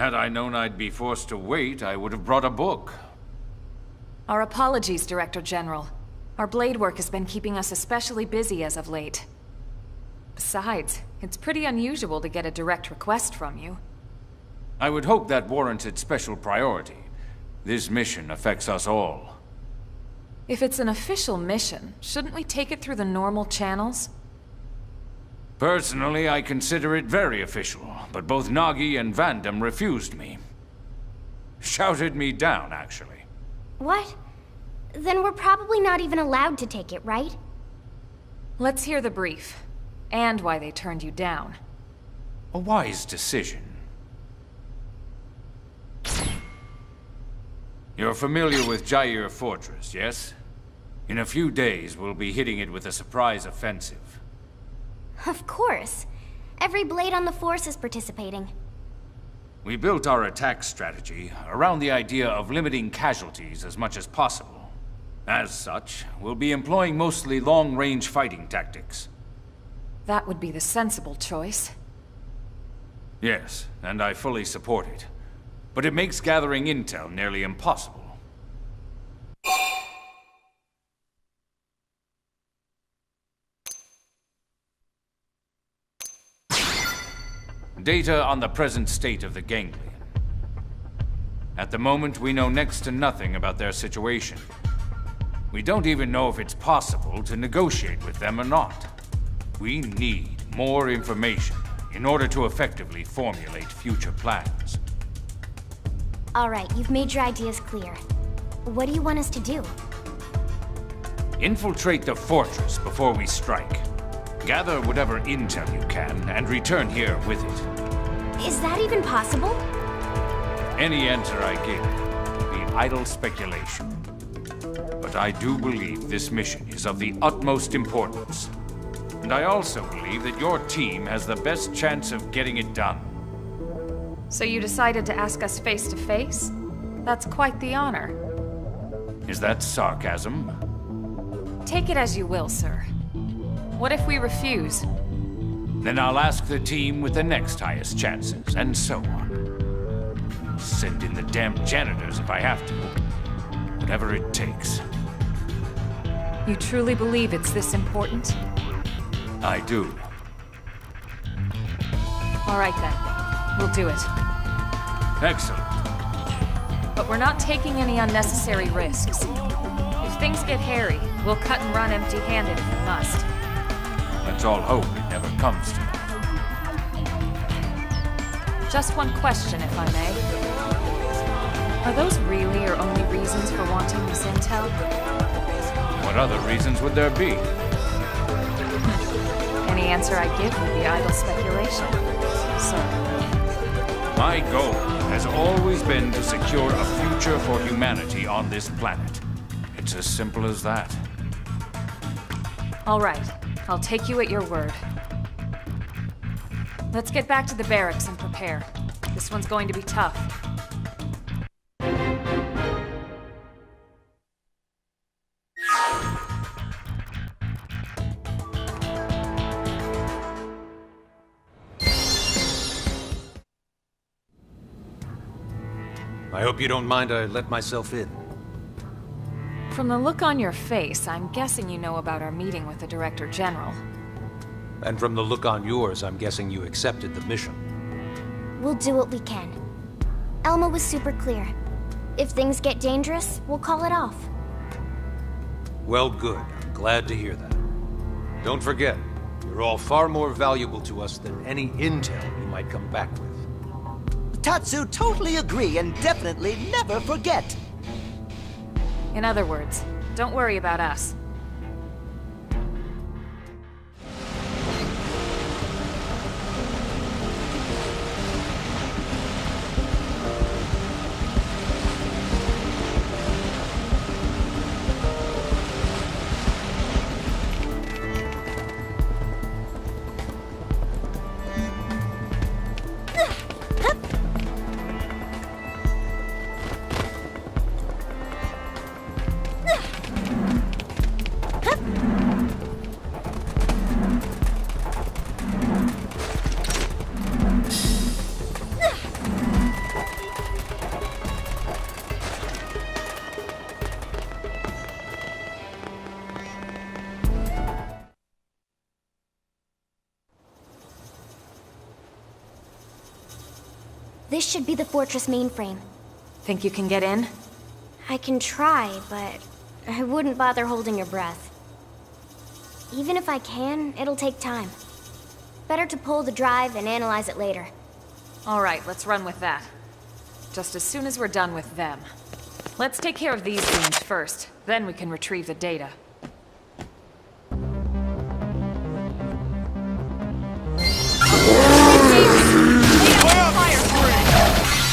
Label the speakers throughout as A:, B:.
A: Had I known I'd be forced to wait, I would have brought a book.
B: Our apologies, Director General. Our blade work has been keeping us especially busy as of late. Besides, it's pretty unusual to get a direct request from you.
A: I would hope that warranted special priority. This mission affects us all.
B: If it's an official mission, shouldn't we take it through the normal channels?
A: Personally, I consider it very official, but both Nagi and Vandam refused me. Shouted me down, actually.
C: What? Then we're probably not even allowed to take it, right?
B: Let's hear the brief, and why they turned you down.
A: A wise decision. You're familiar with Jair Fortress, yes? In a few days, we'll be hitting it with a surprise offensive.
C: Of course. Every blade on the force is participating.
A: We built our attack strategy around the idea of limiting casualties as much as possible. As such, we'll be employing mostly long-range fighting tactics.
B: That would be the sensible choice.
A: Yes, and I fully support it. But it makes gathering intel nearly impossible. Data on the present state of the ganglion. At the moment, we know next to nothing about their situation. We don't even know if it's possible to negotiate with them or not. We need more information in order to effectively formulate future plans.
C: All right, you've made your ideas clear. What do you want us to do?
A: Infiltrate the fortress before we strike. Gather whatever intel you can and return here with it.
C: Is that even possible?
A: Any answer I give will be idle speculation. But I do believe this mission is of the utmost importance. And I also believe that your team has the best chance of getting it done.
B: So you decided to ask us face to face? That's quite the honor.
A: Is that sarcasm?
B: Take it as you will, sir. What if we refuse?
A: Then I'll ask the team with the next highest chances, and so on. Send in the damn janitors if I have to. Whatever it takes.
B: You truly believe it's this important?
A: I do.
B: All right then. We'll do it.
A: Excellent.
B: But we're not taking any unnecessary risks. If things get hairy, we'll cut and run empty-handed if we must.
A: Let's all hope it never comes to that.
B: Just one question, if I may. Are those really your only reasons for wanting this intel?
A: What other reasons would there be?
B: Any answer I give would be idle speculation, sir.
A: My goal has always been to secure a future for humanity on this planet. It's as simple as that.
B: All right. I'll take you at your word. Let's get back to the barracks and prepare. This one's going to be tough.
D: I hope you don't mind I let myself in.
B: From the look on your face, I'm guessing you know about our meeting with the Director General.
D: And from the look on yours, I'm guessing you accepted the mission.
C: We'll do what we can. Elma was super clear. If things get dangerous, we'll call it off.
D: Well, good. I'm glad to hear that. Don't forget, you're all far more valuable to us than any intel you might come back with.
E: Tatsu totally agree and definitely never forget.
B: In other words, don't worry about us.
C: This should be the fortress mainframe.
B: Think you can get in?
C: I can try, but I wouldn't bother holding your breath. Even if I can, it'll take time. Better to pull the drive and analyze it later.
B: All right, let's run with that. Just as soon as we're done with them. Let's take care of these goons first, then we can retrieve the data.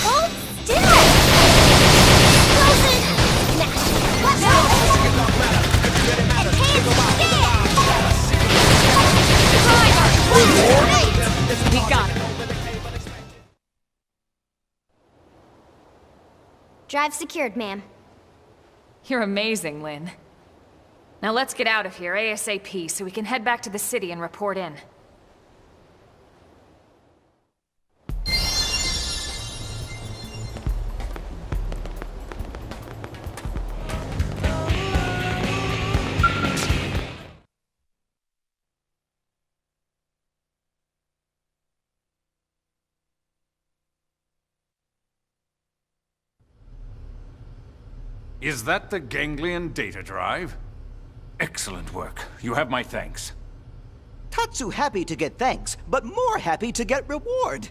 C: Hold still! Frozen! Smash! Let's go!
B: We got it.
C: Drive secured, ma'am.
B: You're amazing, Lynn. Now let's get out of here ASAP so we can head back to the city and report in.
A: Is that the ganglion data drive? Excellent work. You have my thanks.
E: Tatsu happy to get thanks, but more happy to get reward.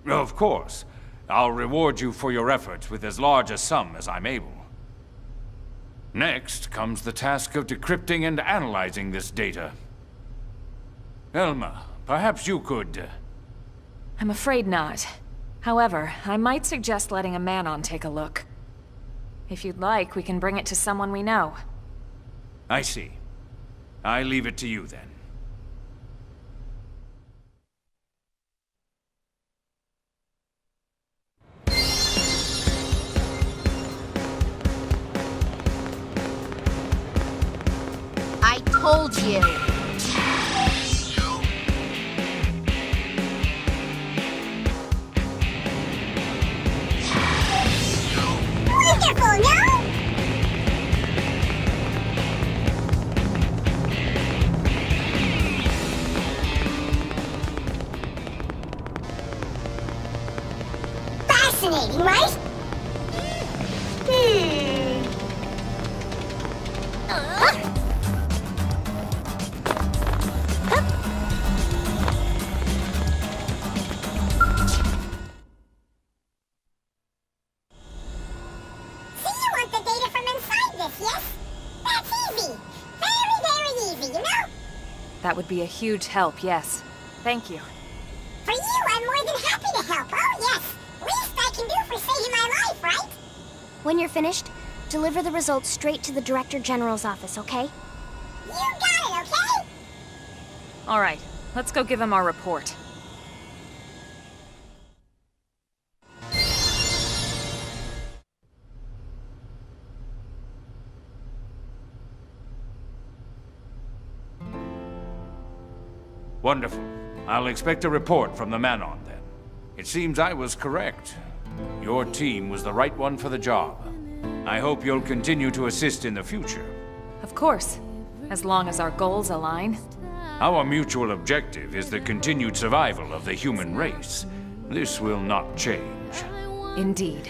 A: Of course. I'll reward you for your efforts with as large a sum as I'm able. Next comes the task of decrypting and analyzing this data. Elma, perhaps you could...
B: I'm afraid not. However, I might suggest letting a man-on take a look. If you'd like, we can bring it to someone we know.
A: I see. I leave it to you then.
F: I told you.
C: Wonderful, no? Fascinating, right?
B: That would be a huge help, yes. Thank you.
C: For you, I'm more than happy to help. Oh, yes. Least I can do for saving my life, right? When you're finished, deliver the results straight to the Director General's office, okay? You got it, okay?
B: All right, let's go give him our report.
A: Wonderful. I'll expect a report from the man-on then. It seems I was correct. Your team was the right one for the job. I hope you'll continue to assist in the future.
B: Of course, as long as our goals align.
A: Our mutual objective is the continued survival of the human race. This will not change.
B: Indeed.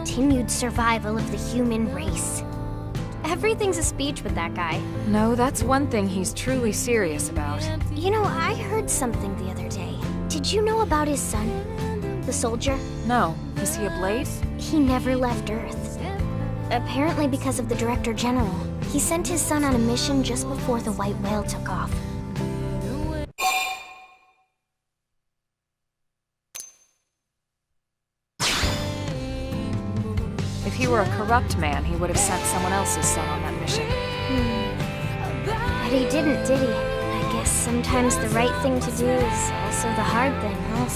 C: Continued survival of the human race. Everything's a speech with that guy.
B: No, that's one thing he's truly serious about.
C: You know, I heard something the other day. Did you know about his son? The soldier?
B: No. Is he a Blade?
C: He never left Earth. Apparently because of the Director General. He sent his son on a mission just before the White Whale took off.
B: If he were a corrupt man, he would have sent someone else's son on that mission.
C: But he didn't, did he? I guess sometimes the right thing to do is also the hard thing, huh?